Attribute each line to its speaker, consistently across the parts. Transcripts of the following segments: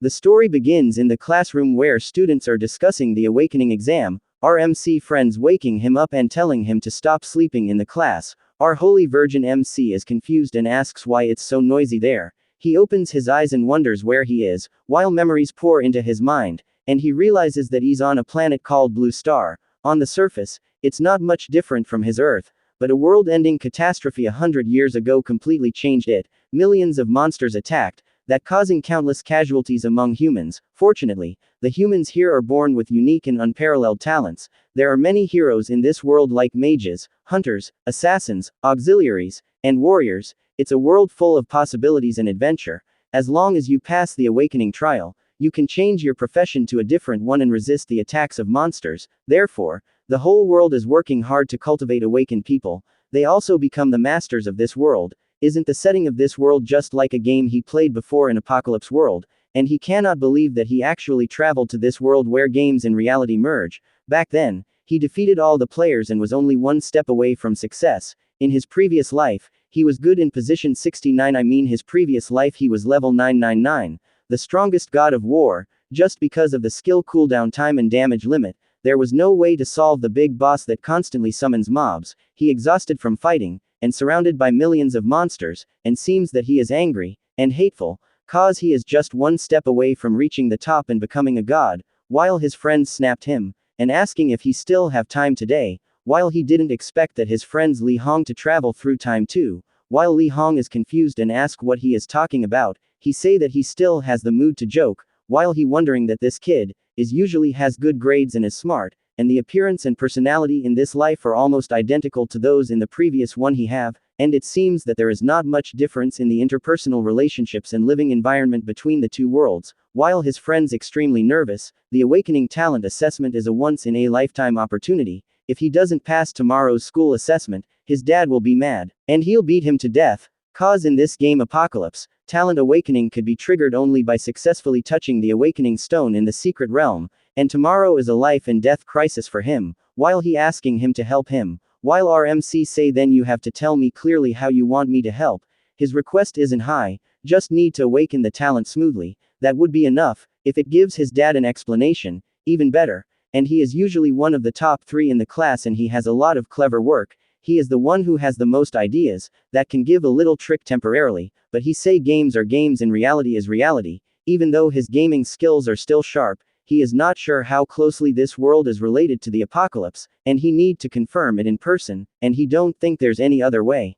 Speaker 1: The story begins in the classroom where students are discussing the awakening exam, our MC friends waking him up and telling him to stop sleeping in the class. Our Holy Virgin MC is confused and asks why it's so noisy there. He opens his eyes and wonders where he is, while memories pour into his mind, and he realizes that he's on a planet called Blue Star. On the surface, it's not much different from his Earth, but a world-ending catastrophe 100 years ago completely changed it. Millions of monsters attacked, that causing countless casualties among humans. Fortunately, the humans here are born with unique and unparalleled talents. There are many heroes in this world like mages, hunters, assassins, auxiliaries, and warriors. It's a world full of possibilities and adventure. As long as you pass the awakening trial, you can change your profession to a different one and resist the attacks of monsters. Therefore, the whole world is working hard to cultivate awakened people. They also become the masters of this world. Isn't the setting of this world just like a game he played before in Apocalypse World? And he cannot believe that he actually traveled to this world where games and reality merge. Back then, he defeated all the players and was only one step away from success. In his previous life, he was good in position 69. His previous life he was level 999, the strongest god of war. Just because of the skill cooldown time and damage limit, there was no way to solve the big boss that constantly summons mobs. He exhausted from fighting, and surrounded by millions of monsters, and seems that he is angry, and hateful, cause he is just one step away from reaching the top and becoming a god, while his friends snapped him, and asking if he still have time today, while he didn't expect that his friends Li Hong to travel through time too. While Li Hong is confused and ask what he is talking about, he say that he still has the mood to joke, while he wondering that this kid is usually has good grades and is smart, and the appearance and personality in this life are almost identical to those in the previous one he have, and it seems that there is not much difference in the interpersonal relationships and living environment between the two worlds. While his friends extremely nervous, the awakening talent assessment is a once-in-a-lifetime opportunity. If he doesn't pass tomorrow's school assessment, his dad will be mad, and he'll beat him to death, cause in this game Apocalypse, talent awakening could be triggered only by successfully touching the awakening stone in the secret realm, and tomorrow is a life and death crisis for him, while he asking him to help him. While our MC say then you have to tell me clearly how you want me to help. His request isn't high, just need to awaken the talent smoothly. That would be enough. If it gives his dad an explanation, even better. And he is usually one of the top 3 in the class and he has a lot of clever work. He is the one who has the most ideas, that can give a little trick temporarily, but he say games are games and reality is reality. Even though his gaming skills are still sharp, he is not sure how closely this world is related to the apocalypse, and he need to confirm it in person, and he don't think there's any other way.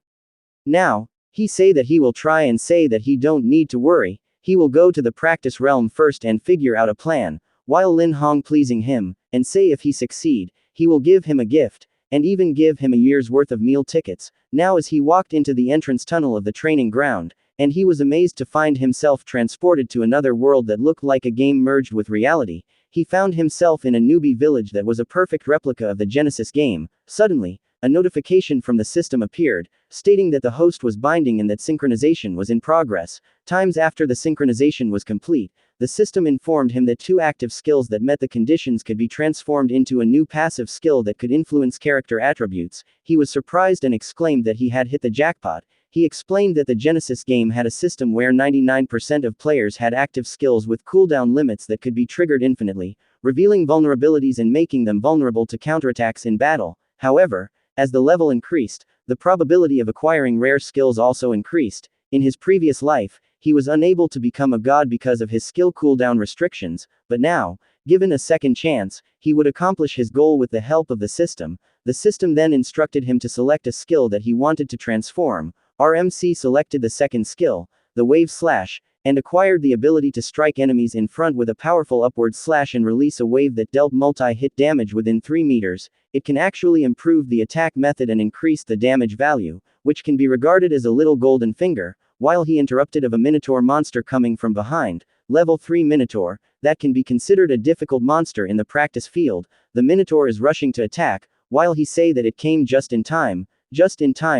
Speaker 1: Now, he say that he will try and say that he don't need to worry, he will go to the practice realm first and figure out a plan, while Lin Hong pleasing him, and say if he succeed, he will give him a gift, and even give him a year's worth of meal tickets. Now as he walked into the entrance tunnel of the training ground, and he was amazed to find himself transported to another world that looked like a game merged with reality. He found himself in a newbie village that was a perfect replica of the Genesis game. Suddenly, a notification from the system appeared, stating that the host was binding and that synchronization was in progress. Times after the synchronization was complete, the system informed him that 2 active skills that met the conditions could be transformed into a new passive skill that could influence character attributes. He was surprised and exclaimed that he had hit the jackpot. He explained that the Genesis game had a system where 99% of players had active skills with cooldown limits that could be triggered infinitely, revealing vulnerabilities and making them vulnerable to counterattacks in battle. However, as the level increased, the probability of acquiring rare skills also increased. In his previous life, he was unable to become a god because of his skill cooldown restrictions, but now, given a second chance, he would accomplish his goal with the help of the system. The system then instructed him to select a skill that he wanted to transform. RMC selected the second skill, the wave slash, and acquired the ability to strike enemies in front with a powerful upward slash and release a wave that dealt multi-hit damage within 3 meters. It can actually improve the attack method and increase the damage value, which can be regarded as a little golden finger, while he interrupted of a Minotaur monster coming from behind. Level 3 Minotaur, that can be considered a difficult monster in the practice field. The Minotaur is rushing to attack, while he say that it came just in time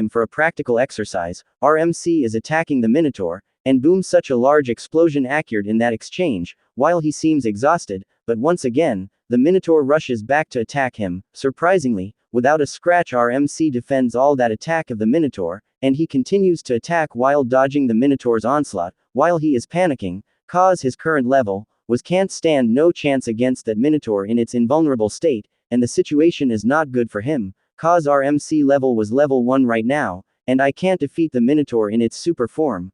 Speaker 1: for a practical exercise. RMC is attacking the Minotaur, and boom, such a large explosion occurred in that exchange, while he seems exhausted, but once again, the Minotaur rushes back to attack him. Surprisingly, without a scratch, RMC defends all that attack of the Minotaur, and he continues to attack while dodging the Minotaur's onslaught. While he is panicking, cause his current level, was can't stand no chance against that minotaur in its invulnerable state, and the situation is not good for him, cause our MC level was level 1 right now, and I can't defeat the minotaur in its super form.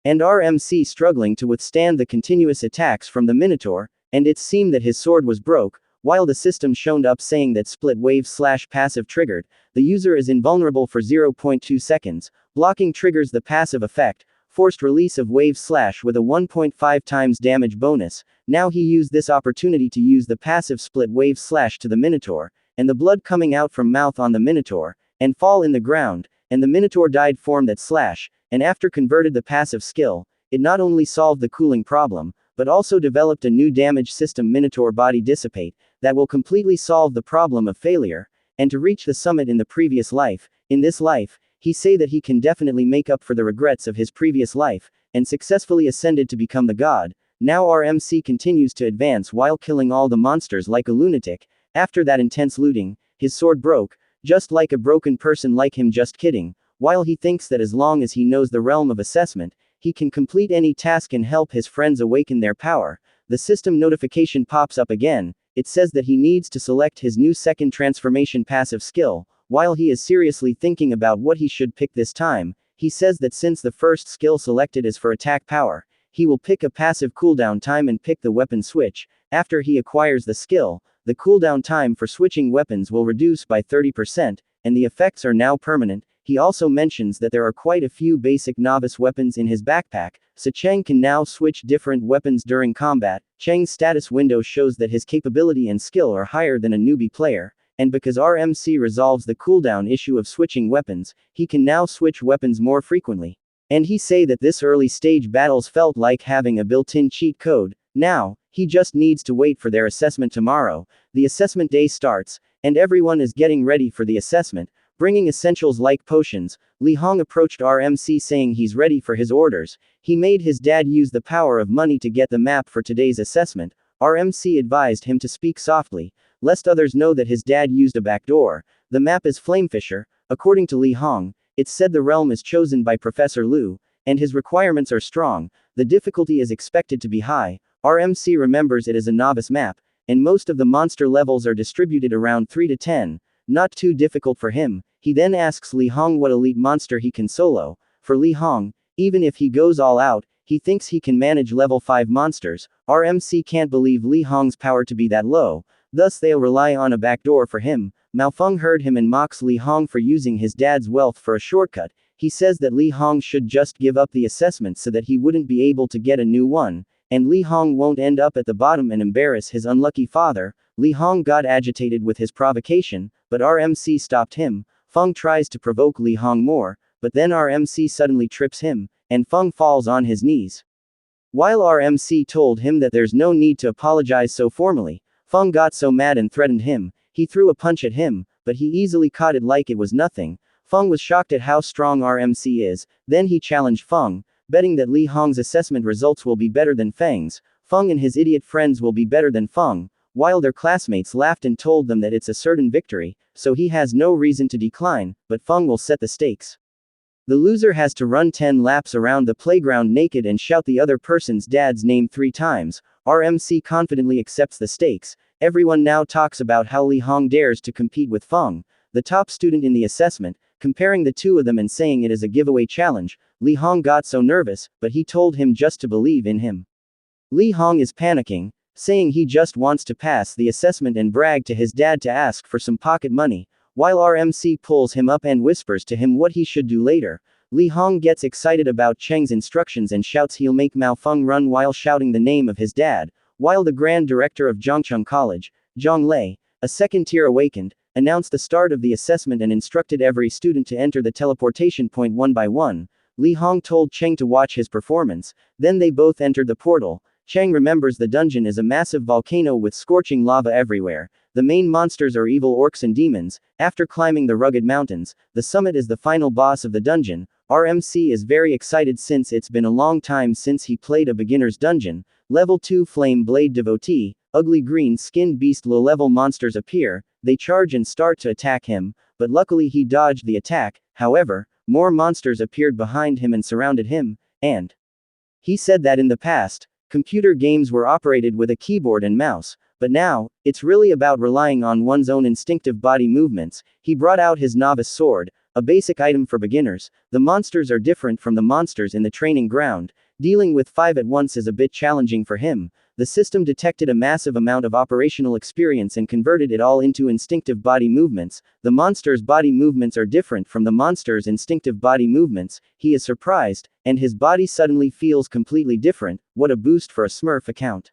Speaker 1: And our MC struggling to withstand the continuous attacks from the minotaur, and it seemed that his sword was broke, while the system showed up saying that split wave / passive triggered, the user is invulnerable for 0.2 seconds, blocking triggers the passive effect, forced release of wave / with a 1.5 times damage bonus. Now he used this opportunity to use the passive split wave / to the minotaur, and the blood coming out from mouth on the minotaur, and fall in the ground, and the minotaur died form that /, and after converted the passive skill, it not only solved the cooling problem, but also developed a new damage system minotaur body dissipate, that will completely solve the problem of failure, and to reach the summit in the previous life. In this life, he say that he can definitely make up for the regrets of his previous life, and successfully ascended to become the god. Now our MC continues to advance while killing all the monsters like a lunatic. After that intense looting, his sword broke, just like a broken person like him. Just kidding. While he thinks that as long as he knows the realm of assessment, he can complete any task and help his friends awaken their power, the system notification pops up again. It says that he needs to select his new second transformation passive skill. While he is seriously thinking about what he should pick this time, he says that since the first skill selected is for attack power, he will pick a passive cooldown time and pick the weapon switch. After he acquires the skill, the cooldown time for switching weapons will reduce by 30%, and the effects are now permanent. He also mentions that there are quite a few basic novice weapons in his backpack, so Cheng can now switch different weapons during combat. Cheng's status window shows that his capability and skill are higher than a newbie player, and because our MC resolves the cooldown issue of switching weapons, he can now switch weapons more frequently. And he say that this early stage battles felt like having a built-in cheat code. Now, he just needs to wait for their assessment tomorrow. The assessment day starts, and everyone is getting ready for the assessment, bringing essentials like potions. Li Hong approached our MC saying he's ready for his orders. He made his dad use the power of money to get the map for today's assessment. Our MC advised him to speak softly, lest others know that his dad used a backdoor. The map is Flamefisher. According to Li Hong, it's said the realm is chosen by Professor Liu, and his requirements are strong. The difficulty is expected to be high. Our MC remembers it is a novice map, and most of the monster levels are distributed around 3 to 10. Not too difficult for him. He then asks Li Hong what elite monster he can solo. For Li Hong, even if he goes all out, he thinks he can manage level 5 monsters. Our MC can't believe Li Hong's power to be that low, thus they'll rely on a backdoor for him. Mao Feng heard him and mocks Li Hong for using his dad's wealth for a shortcut. He says that Li Hong should just give up the assessment so that he wouldn't be able to get a new one, and Li Hong won't end up at the bottom and embarrass his unlucky father. Li Hong got agitated with his provocation, but our MC stopped him. Feng tries to provoke Li Hong more, but then our MC suddenly trips him, and Feng falls on his knees. While our MC told him that there's no need to apologize so formally, Feng got so mad and threatened him. He threw a punch at him, but he easily caught it like it was nothing. Feng was shocked at how strong our MC is. Then he challenged Feng, betting that Li Hong's assessment results will be better than Feng's. Feng and his idiot friends will be better than Feng, while their classmates laughed and told them that it's a certain victory, so he has no reason to decline, but Feng will set the stakes. The loser has to run 10 laps around the playground naked and shout the other person's dad's name 3 times. Our MC confidently accepts the stakes. Everyone now talks about how Li Hong dares to compete with Feng, the top student in the assessment, comparing the two of them and saying it is a giveaway challenge. Li Hong got so nervous, but he told him just to believe in him. Li Hong is panicking, saying he just wants to pass the assessment and brag to his dad to ask for some pocket money, while our MC pulls him up and whispers to him what he should do later. Li Hong gets excited about Cheng's instructions and shouts he'll make Mao Feng run while shouting the name of his dad, while the Grand Director of Zhongcheng College, Zhang Lei, a second tier awakened, announced the start of the assessment and instructed every student to enter the teleportation point one by one. Li Hong told Cheng to watch his performance, then they both entered the portal. Cheng remembers the dungeon is a massive volcano with scorching lava everywhere. The main monsters are evil orcs and demons. After climbing the rugged mountains, the summit is the final boss of the dungeon. Our MC is very excited since it's been a long time since he played a beginner's dungeon. Level 2 Flame Blade Devotee, ugly green-skinned beast low-level monsters appear. They charge and start to attack him, but luckily he dodged the attack. However, more monsters appeared behind him and surrounded him, and he said that in the past, Computer games were operated with a keyboard and mouse, but now, it's really about relying on one's own instinctive body movements. He brought out his novice sword, a basic item for beginners. The monsters are different from the monsters in the training ground. Dealing with 5 at once is a bit challenging for him. The system detected a massive amount of operational experience and converted it all into instinctive body movements. The monster's body movements are different from the monster's instinctive body movements. He is surprised, and his body suddenly feels completely different. What a boost for a Smurf account.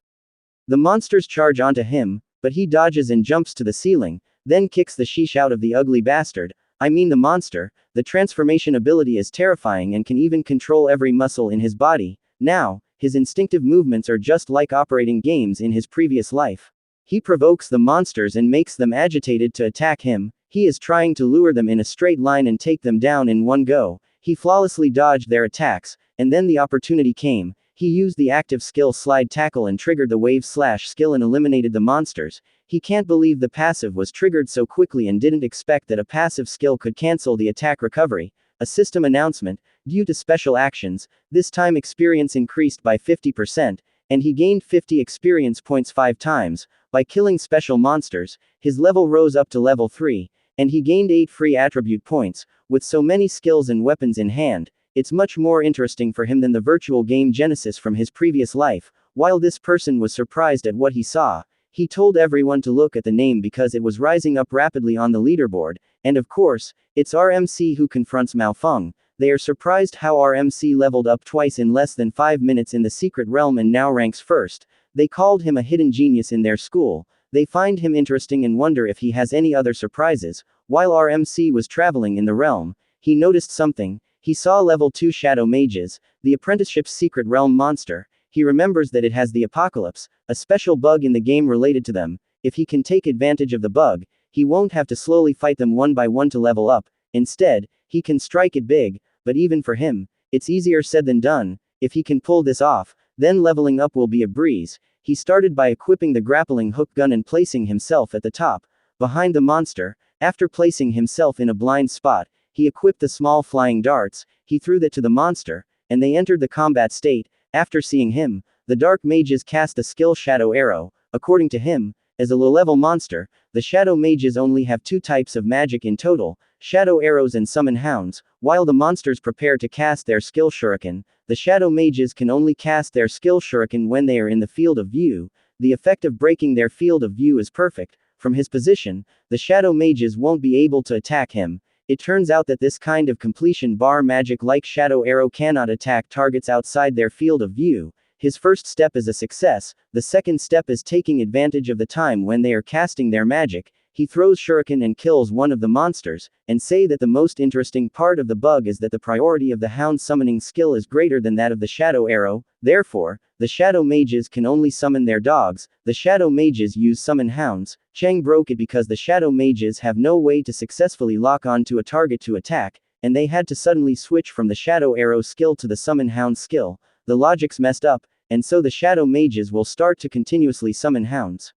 Speaker 1: The monsters charge onto him, but he dodges and jumps to the ceiling, then kicks the sheesh out of the ugly bastard. I mean the monster. The transformation ability is terrifying and can even control every muscle in his body. Now, his instinctive movements are just like operating games in his previous life. He provokes the monsters and makes them agitated to attack him. He is trying to lure them in a straight line and take them down in one go. He flawlessly dodged their attacks, and then the opportunity came. He used the active skill slide tackle and triggered the wave slash skill and eliminated the monsters. He can't believe the passive was triggered so quickly and didn't expect that a passive skill could cancel the attack recovery. A system announcement: due to special actions, this time experience increased by 50%, and he gained 50 experience points 5 times. By killing special monsters, his level rose up to level 3, and he gained 8 free attribute points. With so many skills and weapons in hand, it's much more interesting for him than the virtual game Genesis from his previous life. While this person was surprised at what he saw, he told everyone to look at the name because it was rising up rapidly on the leaderboard, and of course, it's RMC who confronts Malfeng. They are surprised how RMC leveled up twice in less than 5 minutes in the secret realm and now ranks first. They called him a hidden genius in their school. They find him interesting and wonder if he has any other surprises. While RMC was traveling in the realm, he noticed something. He saw level 2 shadow mages, the apprenticeship's secret realm monster. He remembers that it has the apocalypse, a special bug in the game related to them. If he can take advantage of the bug, he won't have to slowly fight them one by one to level up. Instead, he can strike it big, but even for him, it's easier said than done. If he can pull this off, then leveling up will be a breeze. He started by equipping the grappling hook gun and placing himself at the top, behind the monster. After placing himself in a blind spot, he equipped the small flying darts. He threw that to the monster, and they entered the combat state. After seeing him, the dark mages cast the skill Shadow Arrow. According to him, as a low-level monster, the Shadow Mages only have 2 types of magic in total, Shadow Arrows and Summon Hounds. While the monsters prepare to cast their skill Shuriken, the Shadow Mages can only cast their skill Shuriken when they are in the field of view. The effect of breaking their field of view is perfect. From his position, the Shadow Mages won't be able to attack him. It turns out that this kind of completion bar magic like Shadow Arrow cannot attack targets outside their field of view. His first step is a success. The second step is taking advantage of the time when they are casting their magic. He throws shuriken and kills one of the monsters, and say that the most interesting part of the bug is that the priority of the hound summoning skill is greater than that of the Shadow Arrow. Therefore, the Shadow Mages can only summon their dogs. The Shadow Mages use Summon Hounds. Cheng broke it because the Shadow Mages have no way to successfully lock on to a target to attack, and they had to suddenly switch from the Shadow Arrow skill to the Summon Hound skill. The logic's messed up, and so the Shadow Mages will start to continuously summon hounds.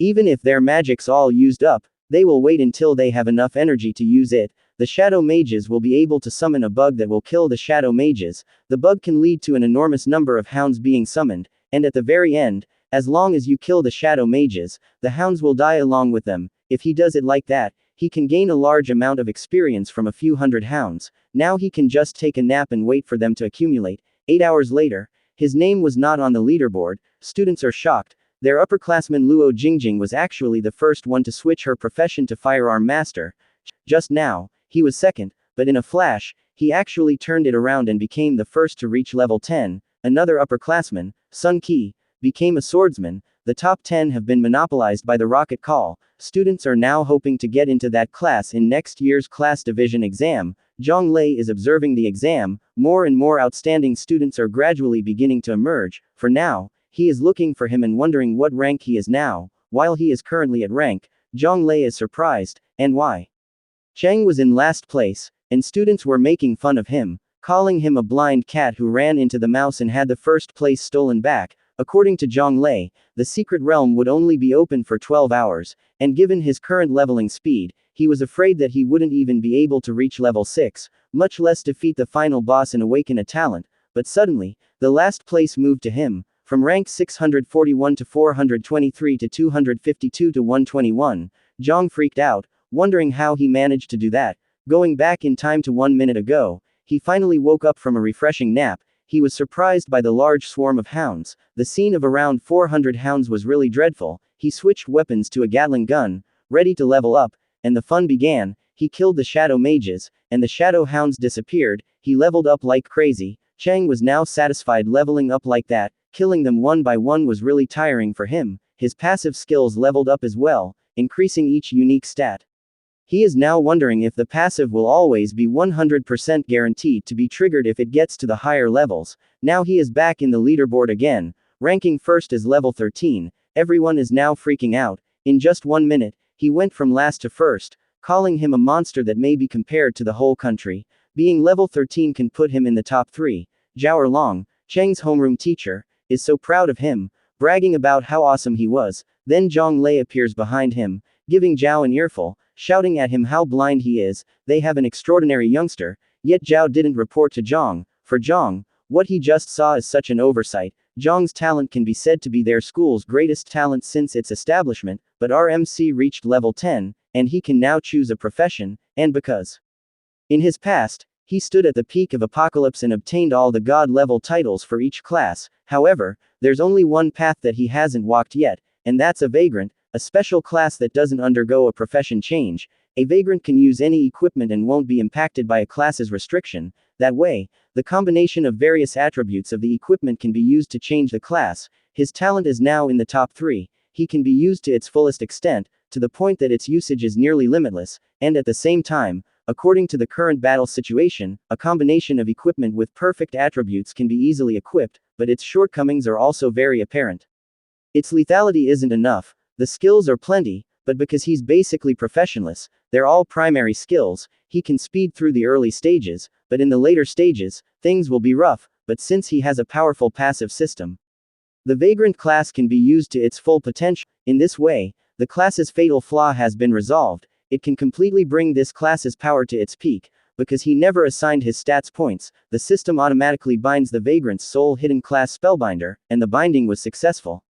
Speaker 1: Even if their magic's all used up, they will wait until they have enough energy to use it. The Shadow Mages will be able to summon a bug that will kill the Shadow Mages. The bug can lead to an enormous number of hounds being summoned, and at the very end, as long as you kill the Shadow Mages, the hounds will die along with them. If he does it like that, he can gain a large amount of experience from a few hundred hounds. Now he can just take a nap and wait for them to accumulate. 8 hours later, his name was not on the leaderboard. Students are shocked. Their upperclassman Luo Jingjing was actually the first one to switch her profession to firearm master. Just now, he was second, but in a flash, he actually turned it around and became the first to reach level 10. Another upperclassman, Sun Qi, became a swordsman. The top 10 have been monopolized by the rocket call. Students are now hoping to get into that class in next year's class division exam. Zhang Lei is observing the exam. More and more outstanding students are gradually beginning to emerge. For now, he is looking for him and wondering what rank he is now. While he is currently at rank, Zhang Lei is surprised, and why. Cheng was in last place, and students were making fun of him, calling him a blind cat who ran into the mouse and had the first place stolen back. According to Zhang Lei, the secret realm would only be open for 12 hours, and given his current leveling speed, he was afraid that he wouldn't even be able to reach level 6, much less defeat the final boss and awaken a talent. But suddenly, the last place moved to him. From rank 641 to 423 to 252 to 121, Zhang freaked out, wondering how he managed to do that. Going back in time to 1 minute ago, he finally woke up from a refreshing nap. He was surprised by the large swarm of hounds. The scene of around 400 hounds was really dreadful. He switched weapons to a Gatling gun, ready to level up, and the fun began. He killed the shadow mages, and the shadow hounds disappeared. He leveled up like crazy. Cheng was now satisfied leveling up like that. Killing them one by one was really tiring for him. His passive skills leveled up as well, increasing each unique stat. He is now wondering if the passive will always be 100% guaranteed to be triggered if it gets to the higher levels. Now he is back in the leaderboard again, ranking first as level 13. Everyone is now freaking out. In just 1 minute, he went from last to first, calling him a monster that may be compared to the whole country. Being level 13 can put him in the top 3. Zhao Erlong, Cheng's homeroom teacher, is so proud of him, bragging about how awesome he was. Then Zhang Lei appears behind him, giving Zhao an earful, shouting at him how blind he is. They have an extraordinary youngster, yet Zhao didn't report to Zhang. For Zhang, what he just saw is such an oversight. Zhang's talent can be said to be their school's greatest talent since its establishment, but RMC reached level 10, and he can now choose a profession, and because in his past, he stood at the peak of Apocalypse and obtained all the god-level titles for each class. However, there's only one path that he hasn't walked yet, and that's a vagrant, a special class that doesn't undergo a profession change. A vagrant can use any equipment and won't be impacted by a class's restriction. That way, the combination of various attributes of the equipment can be used to change the class. His talent is now in the top 3. He can be used to its fullest extent, to the point that its usage is nearly limitless, and at the same time, according to the current battle situation, a combination of equipment with perfect attributes can be easily equipped, but its shortcomings are also very apparent. Its lethality isn't enough. The skills are plenty, but because he's basically professionless, they're all primary skills. He can speed through the early stages, but in the later stages, things will be rough. But since he has a powerful passive system, the vagrant class can be used to its full potential. In this way, the class's fatal flaw has been resolved. It can completely bring this class's power to its peak. Because he never assigned his stats points, the system automatically binds the vagrant's soul hidden class spellbinder, and the binding was successful.